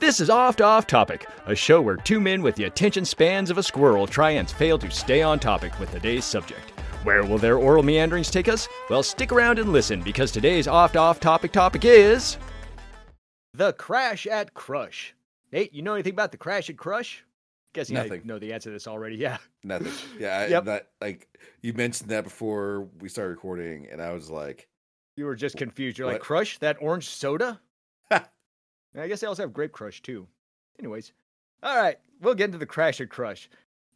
This is Oft Off Topic, a show where two men with the attention spans of a squirrel try and fail to stay on topic with today's subject. Where will their oral meanderings take us? Well, stick around and listen, because today's Oft Off Topic is... The Crash at Crush. Nate, you know anything about the Crash at Crush? Guessing I know the answer to this already, yeah. Nothing. Yeah, you mentioned that before we started recording, and I was like... You were just confused. You're what? like, Crush? That orange soda? I guess they also have Grape Crush, too. Anyways, all right, we'll get into the Crash at Crush.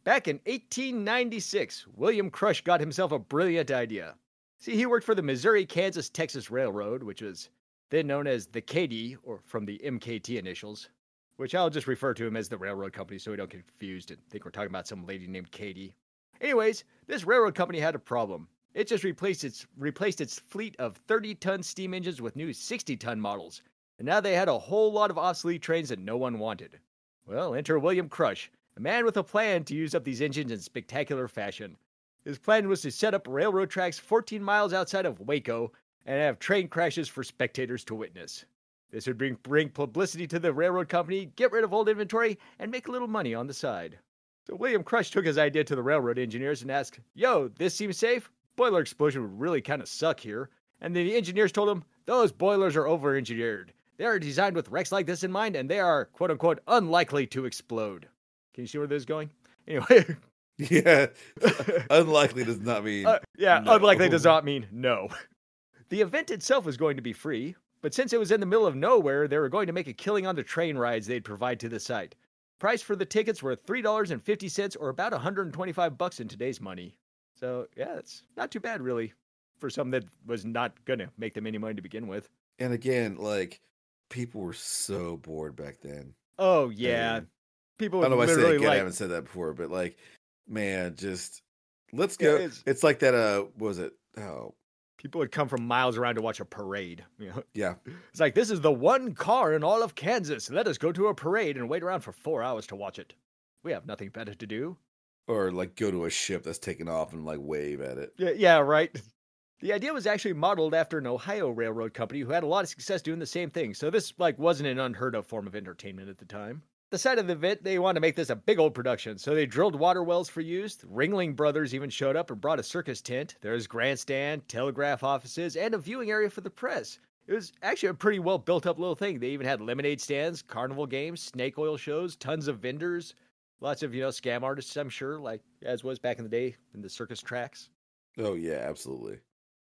Back in 1896, William Crush got himself a brilliant idea. See, he worked for the Missouri, Kansas, Texas Railroad, which was then known as the KD, or from the MKT initials, which I'll just refer to him as the railroad company so we don't get confused and think we're talking about some lady named Katie. Anyways, this railroad company had a problem. It just replaced its fleet of 30-ton steam engines with new 60-ton models. And now they had a whole lot of obsolete trains that no one wanted. Well, enter William Crush, a man with a plan to use up these engines in spectacular fashion. His plan was to set up railroad tracks 14 miles outside of Waco and have train crashes for spectators to witness. This would bring publicity to the railroad company, get rid of old inventory, and make a little money on the side. So William Crush took his idea to the railroad engineers and asked, "Yo, this seems safe? Boiler explosion would really kind of suck here." And the engineers told him, "Those boilers are over-engineered. They are designed with wrecks like this in mind, and they are, quote-unquote, unlikely to explode." Can you see where this is going? Anyway. Yeah. Unlikely does not mean no. Unlikely does not mean no. The event itself was going to be free, but since it was in the middle of nowhere, they were going to make a killing on the train rides they'd provide to the site. Price for the tickets were $3.50, or about $125 in today's money. So, yeah, it's not too bad, really, for something that was not going to make them any money to begin with. And again, people were so bored back then. Oh, yeah. People would I don't know why I say again, I haven't said that before, but man, just let's go. Yeah, it's like that, what was it? Oh. People would come from miles around to watch a parade. You know? Yeah. It's like, this is the one car in all of Kansas. Let us go to a parade and wait around for 4 hours to watch it. We have nothing better to do. Or go to a ship that's taking off and wave at it. Yeah, right. The idea was actually modeled after an Ohio railroad company who had a lot of success doing the same thing, so this wasn't an unheard of form of entertainment at the time. The site of the event, they wanted to make this a big old production, so they drilled water wells for use. The Ringling Brothers even showed up and brought a circus tent. There was grandstand, telegraph offices, and a viewing area for the press. It was actually a pretty well built up little thing. They even had lemonade stands, carnival games, snake oil shows, tons of vendors, lots of, scam artists, I'm sure, as was back in the day in the circus tracks. Oh yeah, absolutely.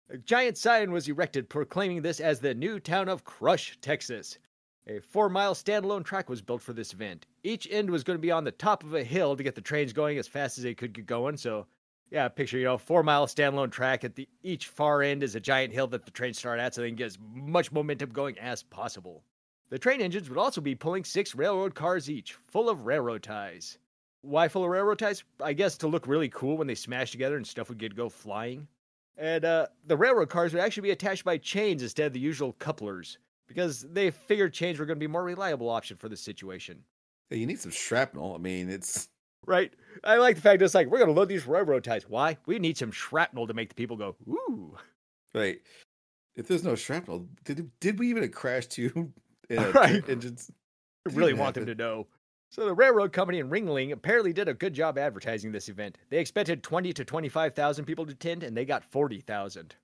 A giant sign was erected proclaiming this as the new town of Crush, Texas. A 4-mile standalone track was built for this event. Each end was going to be on the top of a hill to get the trains going as fast as they could get going. So, yeah, picture, 4-mile standalone track. At each far end is a giant hill that the trains start at so they can get as much momentum going as possible. The train engines would also be pulling 6 railroad cars each, full of railroad ties. Why full of railroad ties? I guess to look really cool when they smash together and stuff would go flying. And the railroad cars would actually be attached by chains instead of the usual couplers, because they figured chains were going to be a more reliable option for this situation. Hey, you need some shrapnel. I mean, it's... Right. I like the fact that it's we're going to load these railroad ties. Why? We need some shrapnel to make the people go, ooh. Right. If there's no shrapnel, did we even crash 2 right. engines? I really want them to know. So the railroad company in Ringling apparently did a good job advertising this event. They expected 20 to 25,000 people to attend, and they got 40,000.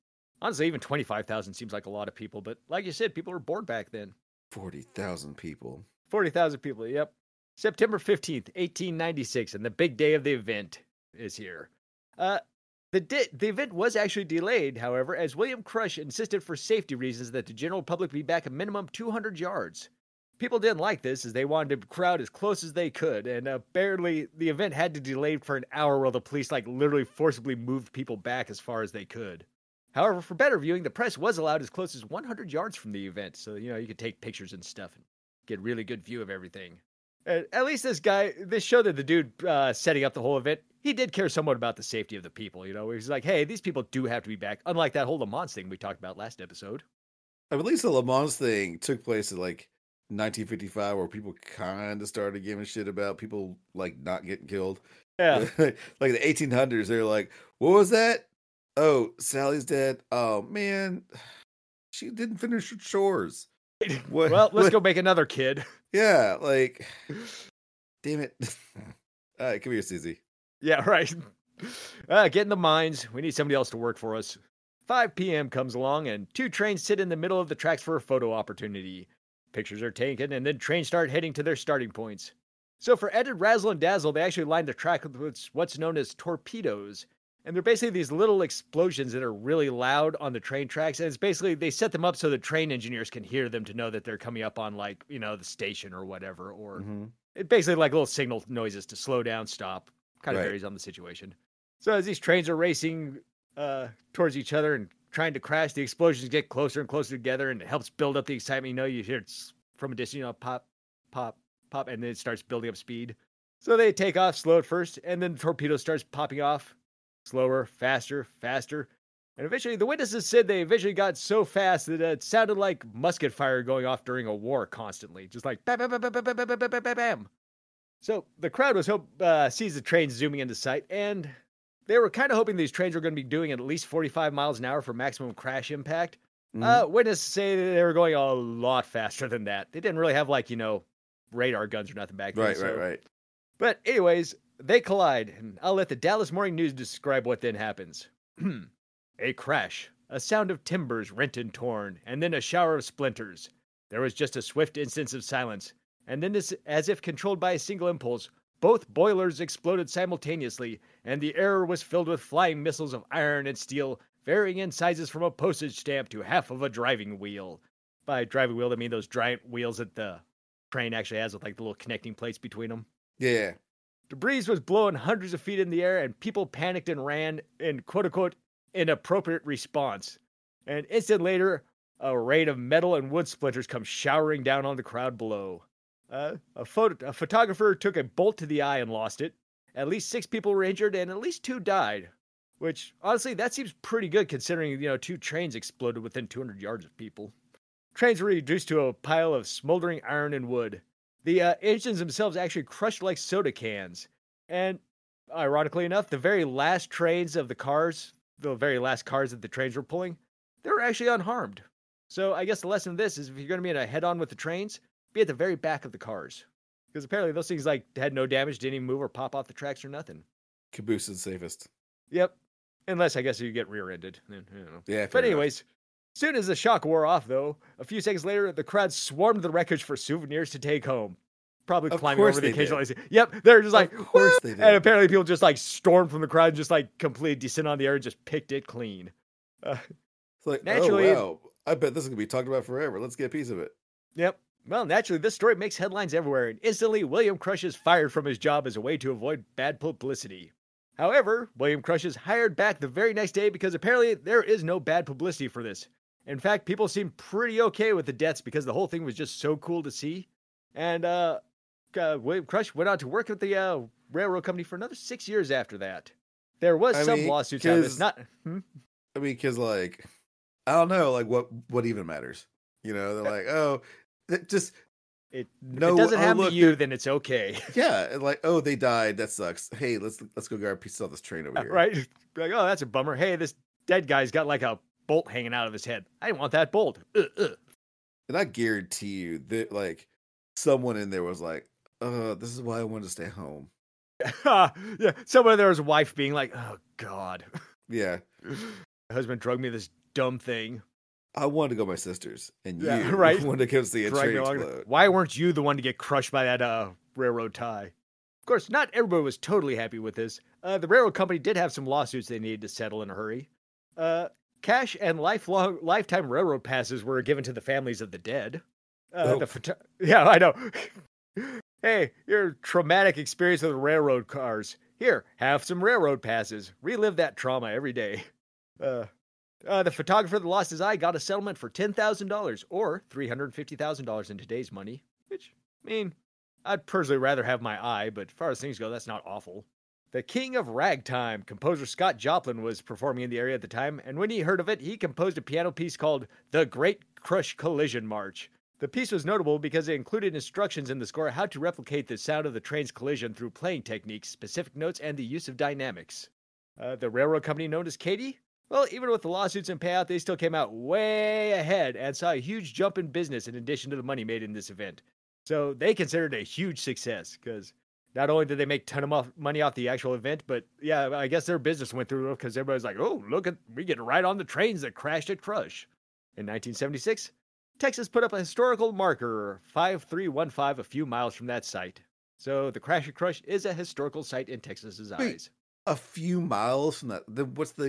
Honestly, even 25,000 seems like a lot of people, but like you said, people were bored back then. 40,000 people. 40,000 people, yep. September 15th, 1896, and the big day of the event is here. The event was actually delayed, however, as William Crush insisted for safety reasons that the general public be back a minimum 200 yards. People didn't like this, as they wanted to crowd as close as they could, and apparently the event had to delay for an hour while the police literally forcibly moved people back as far as they could. However, for better viewing, the press was allowed as close as 100 yards from the event, so you could take pictures and stuff and get a really good view of everything. At least this showed that the dude setting up the whole event, he did care somewhat about the safety of the people. He's like, hey, these people do have to be back, unlike that whole Le Mans thing we talked about last episode. At least the Le Mans thing took place at 1955, where people kind of started giving shit about people not getting killed. Yeah. The 1800s, they're like, what was that? Oh, Sally's dead. Oh man, she didn't finish her chores. What? Well, let's go make another kid. Yeah, like, damn it. All right, come here, Susie. Yeah, right. Get in the mines. We need somebody else to work for us. 5 p.m. comes along, and 2 trains sit in the middle of the tracks for a photo opportunity. Pictures are taken, and then trains start heading to their starting points. So for added razzle and dazzle, they actually line the track with what's known as torpedoes. And they're basically these little explosions that are really loud on the train tracks. And it's basically, they set them up so the train engineers can hear them to know that they're coming up on, like, the station or whatever. Or it basically like little signal noises to slow down, stop. Kind of varies on the situation. So as these trains are racing towards each other and trying to crash, the explosions get closer and closer together, and it helps build up the excitement. You hear it from a distance, pop, pop, pop, and then it starts building up speed. So they take off slow at first, and then the torpedo starts popping off. Slower, faster, faster. And eventually, the witnesses said they eventually got so fast that it sounded like musket fire going off during a war constantly. Just like bam, bam, bam, bam, bam, bam, bam, bam, bam, bam. So the crowd sees the trains zooming into sight, and they were kind of hoping these trains were going to be doing at least 45 miles an hour for maximum crash impact. Witnesses say that they were going a lot faster than that. They didn't really have, radar guns or nothing back then. Right. But anyways, they collide, and I'll let the Dallas Morning News describe what then happens. A crash, a sound of timbers rent and torn, and then a shower of splinters. There was just a swift instant of silence, and then, as if controlled by a single impulse, both boilers exploded simultaneously, and the air was filled with flying missiles of iron and steel, varying in sizes from a postage stamp to half of a driving wheel. By driving wheel, I mean those giant wheels that the train actually has with, the little connecting plates between them. Yeah. Debris was blowing hundreds of feet in the air, and people panicked and ran in quote-unquote inappropriate response. An instant later, a rain of metal and wood splinters come showering down on the crowd below. A photographer took a bolt to the eye and lost it. At least 6 people were injured, and at least 2 died. Which, honestly, that seems pretty good considering, 2 trains exploded within 200 yards of people. Trains were reduced to a pile of smoldering iron and wood. The engines themselves actually crushed like soda cans. And, ironically enough, the very last cars that the trains were pulling, they were actually unharmed. So I guess the lesson of this is if you're going to be in a head-on with the trains, be at the very back of the cars. Because apparently those things had no damage, didn't even move or pop off the tracks or nothing. Caboose is safest. Yep. Unless I guess you get rear-ended. Yeah, but anyways, soon as the shock wore off, though, a few seconds later, the crowd swarmed the wreckage for souvenirs to take home. Probably climbing over the occasional. Yep, they're just like, of course they did. And apparently people just stormed from the crowd and just completely descend on the air and just picked it clean. It's like, naturally, oh wow, I bet this is going to be talked about forever. Let's get a piece of it. Yep. Well, naturally, this story makes headlines everywhere, and instantly William Crush is fired from his job as a way to avoid bad publicity. However, William Crush is hired back the very next day because apparently there is no bad publicity for this. In fact, people seem pretty okay with the deaths because the whole thing was just so cool to see. And William Crush went on to work with the railroad company for another 6 years after that. There was some lawsuits out of this. Because I don't know, what even matters? They're like, oh, it just if it doesn't happen to you, then it's okay. Yeah, they died. That sucks. Hey, let's go grab a piece of this train over here. Right? Like, oh, that's a bummer. Hey, this dead guy's got a bolt hanging out of his head. I didn't want that bolt. And I guarantee you that someone in there was like, this is why I wanted to stay home. Yeah, someone there was a wife being like, oh God. Yeah. My husband drugged me this dumb thing. I wanted to go with my sisters, and you wanted to go see a train explode. Why weren't you the one to get crushed by that railroad tie? Of course, not everybody was totally happy with this. The railroad company did have some lawsuits they needed to settle in a hurry. Cash and lifetime railroad passes were given to the families of the dead. Yeah, I know. Hey, your traumatic experience with railroad cars. Here, have some railroad passes. Relive that trauma every day. The photographer that lost his eye got a settlement for $10,000 or $350,000 in today's money. Which, I'd personally rather have my eye, but as far as things go, that's not awful. The king of ragtime, composer Scott Joplin, was performing in the area at the time, and when he heard of it, he composed a piano piece called The Great Crush Collision March. The piece was notable because it included instructions in the score how to replicate the sound of the train's collision through playing techniques, specific notes, and the use of dynamics. The railroad company known as Katie Well, even with the lawsuits and payout, they still came out way ahead and saw a huge jump in business in addition to the money made in this event. So they considered it a huge success because not only did they make a ton of money off the actual event, but yeah, I guess their business went through because everybody's like, oh, look at, we get to ride on the trains that crashed at Crush. In 1976, Texas put up a historical marker, 5315, a few miles from that site. So the Crash at Crush is a historical site in Texas's eyes. A few miles from that. What's the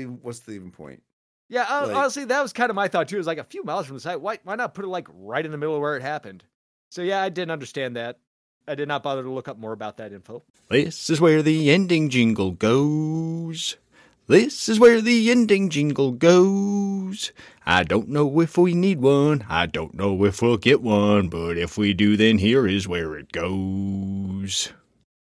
even point? Yeah, honestly, that was kind of my thought too. It was like a few miles from the site. Why not put it like right in the middle of where it happened? So yeah, I didn't understand that. I did not bother to look up more about that info. This is where the ending jingle goes. This is where the ending jingle goes. I don't know if we need one. I don't know if we'll get one. But if we do, then here is where it goes.